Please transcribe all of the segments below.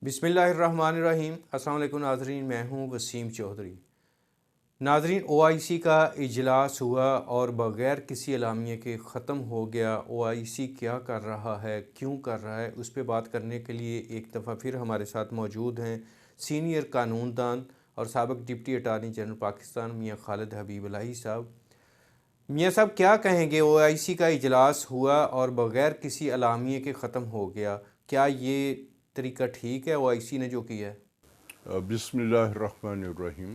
بسم اللہ الرحمن الرحیم۔ السلام علیکم ناظرین، میں ہوں وسیم چودھری۔ ناظرین، OIC کا اجلاس ہوا اور بغیر کسی اعلامیے کے ختم ہو گیا۔ OIC کیا کر رہا ہے، کیوں کر رہا ہے، اس پہ بات کرنے کے لیے ایک دفعہ پھر ہمارے ساتھ موجود ہیں سینئر قانون دان اور سابق ڈپٹی اٹارنی جنرل پاکستان میاں خالد حبیب الہی صاحب۔ میاں صاحب کیا کہیں گے؟ OIC کا اجلاس ہوا اور بغیر کسی اعلامیے کے ختم ہو گیا، کیا یہ طریقہ ٹھیک ہے OIC نے جو کیا ہے؟ بسم اللہ الرحمن الرحیم۔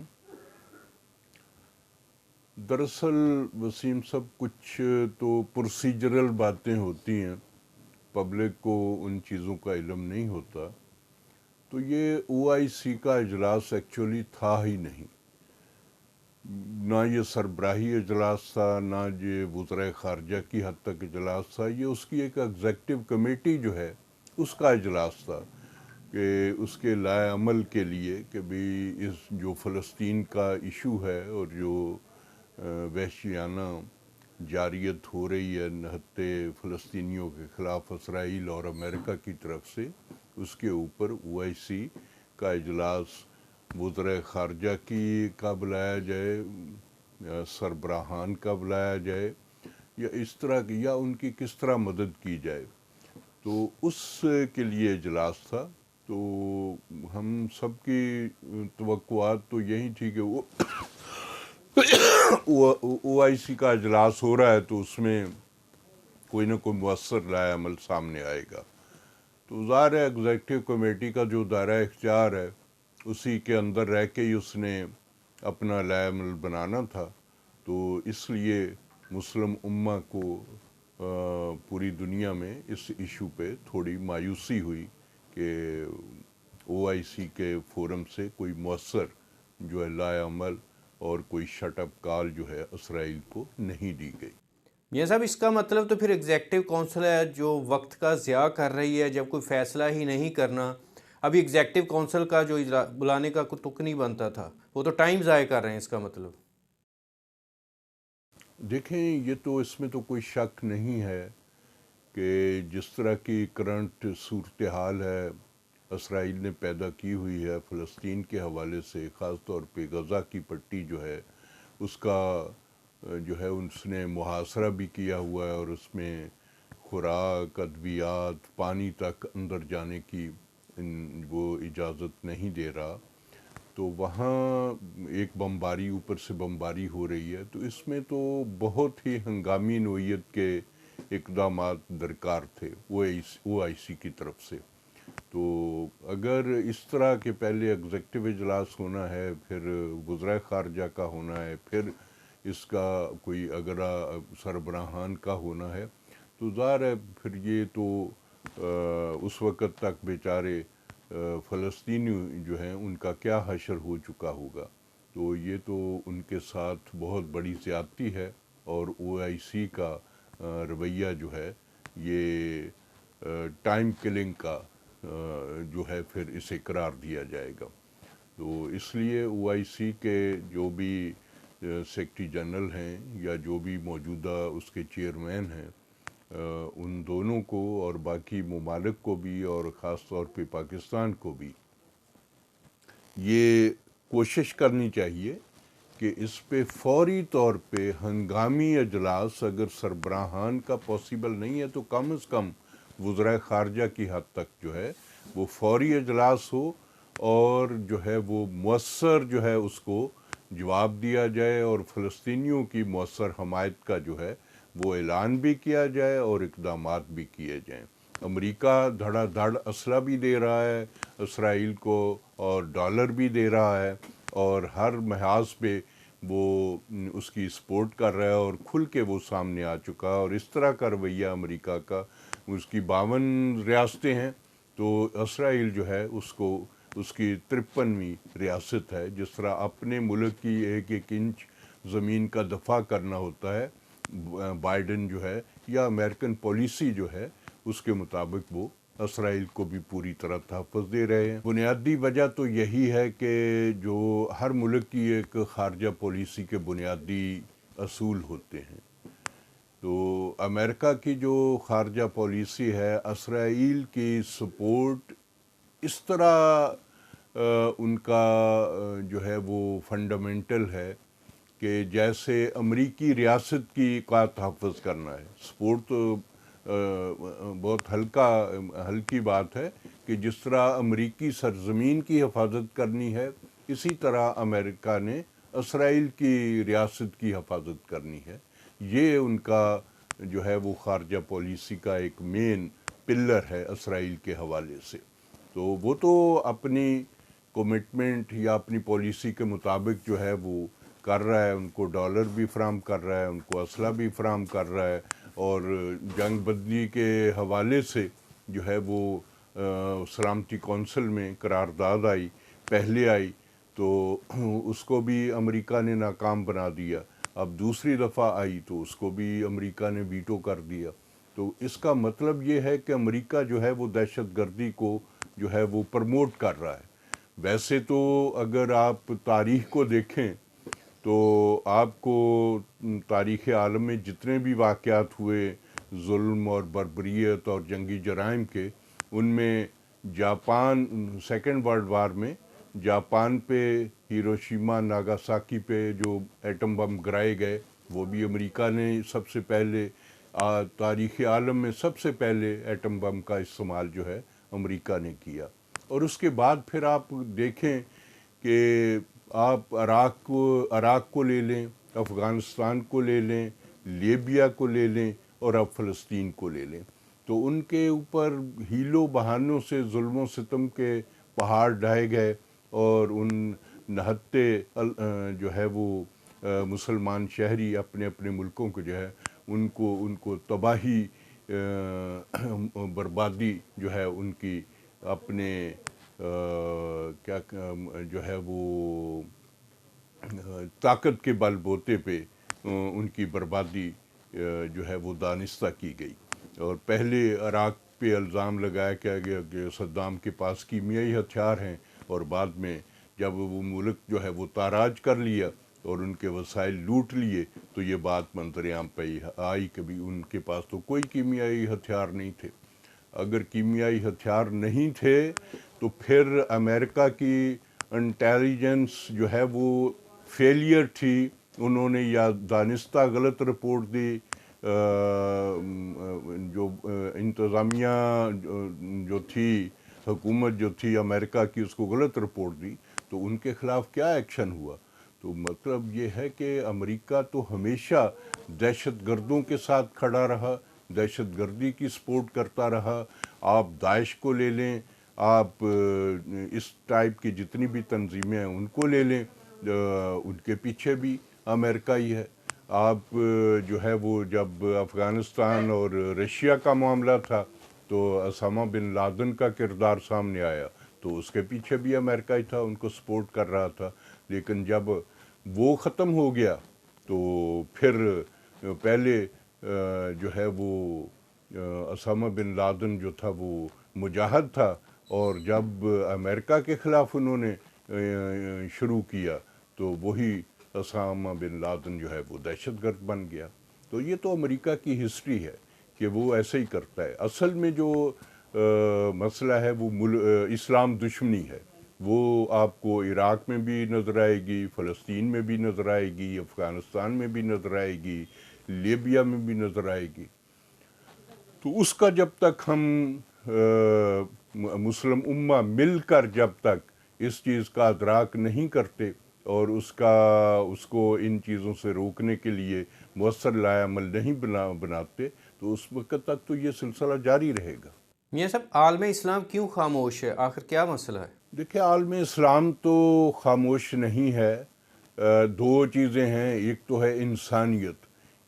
دراصل وسیم صاحب کچھ تو پروسیجرل باتیں ہوتی ہیں، پبلک کو ان چیزوں کا علم نہیں ہوتا، تو یہ OIC کا اجلاس ایکچولی تھا ہی نہیں، نہ یہ سربراہی اجلاس تھا، نہ یہ وزرائے خارجہ کی حد تک اجلاس تھا، یہ اس کی ایک ایگزیکٹو کمیٹی جو ہے اس کا اجلاس تھا کہ اس کے لائے عمل کے لیے کہ بھی اس جو فلسطین کا ایشو ہے اور جو وحشیانہ جاریت ہو رہی ہے نہتے فلسطینیوں کے خلاف اسرائیل اور امریکہ کی طرف سے، اس کے اوپر OIC کا اجلاس وزرائے خارجہ کا بلایا جائے، سربراہان کا بلایا جائے، یا اس طرح کی، یا ان کی کس طرح مدد کی جائے، تو اس کے لیے اجلاس تھا۔ تو ہم سب کی توقعات تو یہی تھی کہ OIC کا اجلاس ہو رہا ہے تو اس میں کوئی نہ کوئی مؤثر لائے عمل سامنے آئے گا۔ تو ظاہر ہے ایگزیکٹو کمیٹی کا جو دائرہ اختیار ہے اسی کے اندر رہ کے ہی اس نے اپنا لائے عمل بنانا تھا، تو اس لیے مسلم امہ کو پوری دنیا میں اس ایشو پہ تھوڑی مایوسی ہوئی کہ OIC کے فورم سے کوئی مؤثر جو ہے لائے عمل اور کوئی شٹ اپ کال جو ہے اسرائیل کو نہیں دی گئی۔ میاں صاحب، اس کا مطلب تو پھر ایگزیکٹو کونسل ہے جو وقت کا ضیاع کر رہی ہے، جب کوئی فیصلہ ہی نہیں کرنا۔ ابھی ایگزیکٹو کونسل کا جو بلانے کا کوئی تک نہیں بنتا تھا، وہ تو ٹائم ضائع کر رہے ہیں، اس کا مطلب۔ دیکھیں، یہ تو اس میں تو کوئی شک نہیں ہے کہ جس طرح کی کرنٹ صورتحال ہے اسرائیل نے پیدا کی ہوئی ہے فلسطین کے حوالے سے، خاص طور پہ غزہ کی پٹی جو ہے اس کا جو ہے اس نے محاصرہ بھی کیا ہوا ہے، اور اس میں خوراک، ادویات، پانی تک اندر جانے کی وہ اجازت نہیں دے رہا، تو وہاں ایک بمباری اوپر سے بمباری ہو رہی ہے، تو اس میں تو بہت ہی ہنگامی نوعیت کے اقدامات درکار تھے OIC کی طرف سے۔ تو اگر اس طرح کے پہلے ایگزیکٹو اجلاس ہونا ہے، پھر وزرائے خارجہ کا ہونا ہے، پھر اس کا کوئی اگلا سربراہان کا ہونا ہے، تو ظاہر ہے پھر یہ تو اس وقت تک بیچارے فلسطینی جو ہیں ان کا کیا حشر ہو چکا ہوگا، تو یہ تو ان کے ساتھ بہت بڑی زیادتی ہے، اور OIC کا رویہ جو ہے یہ ٹائم کلنگ کا جو ہے پھر اسے قرار دیا جائے گا۔ تو اس لیے OIC کے جو بھی سیکرٹری جنرل ہیں یا جو بھی موجودہ اس کے چیئرمین ہیں، ان دونوں کو اور باقی ممالک کو بھی، اور خاص طور پہ پاکستان کو بھی یہ کوشش کرنی چاہیے کہ اس پہ فوری طور پہ ہنگامی اجلاس، اگر سربراہان کا پاسبل نہیں ہے تو کم از کم وزرائے خارجہ کی حد تک جو ہے وہ فوری اجلاس ہو، اور جو ہے وہ مؤثر جو ہے اس کو جواب دیا جائے، اور فلسطینیوں کی مؤثر حمایت کا جو ہے وہ اعلان بھی کیا جائے اور اقدامات بھی کیے جائیں۔ امریکہ دھڑا دھڑ اسلحہ بھی دے رہا ہے اسرائیل کو، اور ڈالر بھی دے رہا ہے، اور ہر محاذ پہ وہ اس کی سپورٹ کر رہا ہے، اور کھل کے وہ سامنے آ چکا ہے، اور اس طرح کا رویہ امریکہ کا، اس کی 52 ریاستیں ہیں، تو اسرائیل جو ہے اس کو اس کی 53ویں ریاست ہے، جس طرح اپنے ملک کی ایک ایک انچ زمین کا دفاع کرنا ہوتا ہے، بائیڈن جو ہے یا امریکن پالیسی جو ہے اس کے مطابق وہ اسرائیل کو بھی پوری طرح تحفظ دے رہے ہیں۔ بنیادی وجہ تو یہی ہے کہ جو ہر ملک کی ایک خارجہ پالیسی کے بنیادی اصول ہوتے ہیں، تو امریکہ کی جو خارجہ پالیسی ہے اسرائیل کی سپورٹ اس طرح ان کا جو ہے وہ فنڈامنٹل ہے کہ جیسے امریکی ریاست کی کا تحفظ کرنا ہے. سپورٹ تو بہت ہلکی بات ہے کہ جس طرح امریکی سرزمین کی حفاظت کرنی ہے اسی طرح امریکہ نے اسرائیل کی ریاست کی حفاظت کرنی ہے. یہ ان کا جو ہے وہ خارجہ پالیسی کا ایک مین پلر ہے اسرائیل کے حوالے سے. تو وہ تو اپنی کمٹمنٹ یا اپنی پالیسی کے مطابق جو ہے وہ کر رہا ہے. ان کو ڈالر بھی فراہم کر رہا ہے, ان کو اسلحہ بھی فراہم کر رہا ہے, اور جنگ بندی کے حوالے سے جو ہے وہ سلامتی کونسل میں قرارداد پہلے آئی تو اس کو بھی امریکہ نے ناکام بنا دیا. اب دوسری دفعہ آئی تو اس کو بھی امریکہ نے ویٹو کر دیا. تو اس کا مطلب یہ ہے کہ امریکہ جو ہے وہ دہشت گردی کو جو ہے وہ پرموٹ کر رہا ہے. ویسے تو اگر آپ تاریخ کو دیکھیں تو آپ کو تاریخ عالم میں جتنے بھی واقعات ہوئے ظلم اور بربریت اور جنگی جرائم کے, ان میں جاپان سیکنڈ ورلڈ وار میں جاپان پہ ہیروشیما ناگاساکی پہ جو ایٹم بم گرائے گئے وہ بھی امریکہ نے سب سے پہلے, تاریخ عالم میں سب سے پہلے ایٹم بم کا استعمال جو ہے امریکہ نے کیا. اور اس کے بعد پھر آپ دیکھیں کہ آپ عراق کو لے لیں, افغانستان کو لے لیں, لیبیا کو لے لیں, اور اب فلسطین کو لے لیں, تو ان کے اوپر ہیلوں بہانوں سے ظلم و ستم کے پہاڑ ڈھائے گئے, اور ان نہتے جو ہے وہ مسلمان شہری اپنے اپنے ملکوں کو جو ہے ان کو تباہی بربادی جو ہے ان کی اپنے کیا جو ہے وہ طاقت کے بل بوتے پہ ان کی بربادی جو ہے وہ دانستہ کی گئی. اور پہلے عراق پہ الزام لگایا گیا کہ صدام کے پاس کیمیائی ہتھیار ہیں, اور بعد میں جب وہ ملک جو ہے وہ تاراج کر لیا اور ان کے وسائل لوٹ لیے تو یہ بات منظر عام پہ آئی کہ بھی ان کے پاس تو کوئی کیمیائی ہتھیار نہیں تھے. اگر کیمیائی ہتھیار نہیں تھے تو پھر امریکہ کی انٹیلیجنس جو ہے وہ فیلئر تھی. انہوں نے یا دانستہ غلط رپورٹ دی, جو انتظامیہ جو تھی, حکومت جو تھی امریکہ کی, اس کو غلط رپورٹ دی, تو ان کے خلاف کیا ایکشن ہوا. تو مطلب یہ ہے کہ امریکہ تو ہمیشہ دہشت گردوں کے ساتھ کھڑا رہا, دہشت گردی کی سپورٹ کرتا رہا. آپ داعش کو لے لیں, آپ اس ٹائپ کی جتنی بھی تنظیمیں ہیں ان کو لے لیں, ان کے پیچھے بھی امریکہ ہی ہے. آپ جو ہے وہ جب افغانستان اور رشیا کا معاملہ تھا تو اسامہ بن لادن کا کردار سامنے آیا تو اس کے پیچھے بھی امریکہ ہی تھا, ان کو سپورٹ کر رہا تھا. لیکن جب وہ ختم ہو گیا تو پھر پہلے جو ہے وہ اسامہ بن لادن جو تھا وہ مجاہد تھا, اور جب امریکہ کے خلاف انہوں نے شروع کیا تو وہی اسامہ بن لادن جو ہے وہ دہشت گرد بن گیا. تو یہ تو امریکہ کی ہسٹری ہے کہ وہ ایسے ہی کرتا ہے. اصل میں جو مسئلہ ہے وہ اسلام دشمنی ہے. وہ آپ کو عراق میں بھی نظر آئے گی, فلسطین میں بھی نظر آئے گی, افغانستان میں بھی نظر آئے گی, لیبیا میں بھی نظر آئے گی. تو اس کا جب تک ہم مسلم امہ مل کر جب تک اس چیز کا ادراک نہیں کرتے اور اس کو ان چیزوں سے روکنے کے لیے مؤثر لائحہ عمل نہیں بناتے تو اس وقت تک تو یہ سلسلہ جاری رہے گا. میاں صاحب, عالم اسلام کیوں خاموش ہے؟ آخر کیا مسئلہ ہے؟ دیکھیں, عالم اسلام تو خاموش نہیں ہے. دو چیزیں ہیں. ایک تو ہے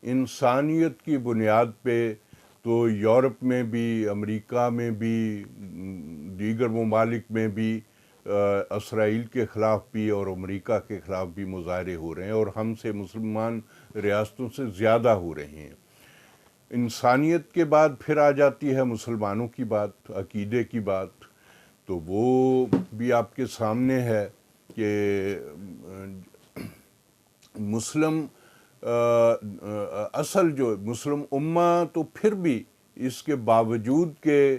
انسانیت کی بنیاد پہ تو یورپ میں بھی, امریکہ میں بھی, دیگر ممالک میں بھی اسرائیل کے خلاف بھی اور امریکہ کے خلاف بھی مظاہرے ہو رہے ہیں, اور ہم سے مسلمان ریاستوں سے زیادہ ہو رہے ہیں. انسانیت کے بعد پھر آ جاتی ہے مسلمانوں کی بات, عقیدے کی بات. تو وہ بھی آپ کے سامنے ہے کہ مسلم اصل جو مسلم امہ تو پھر بھی اس کے باوجود کہ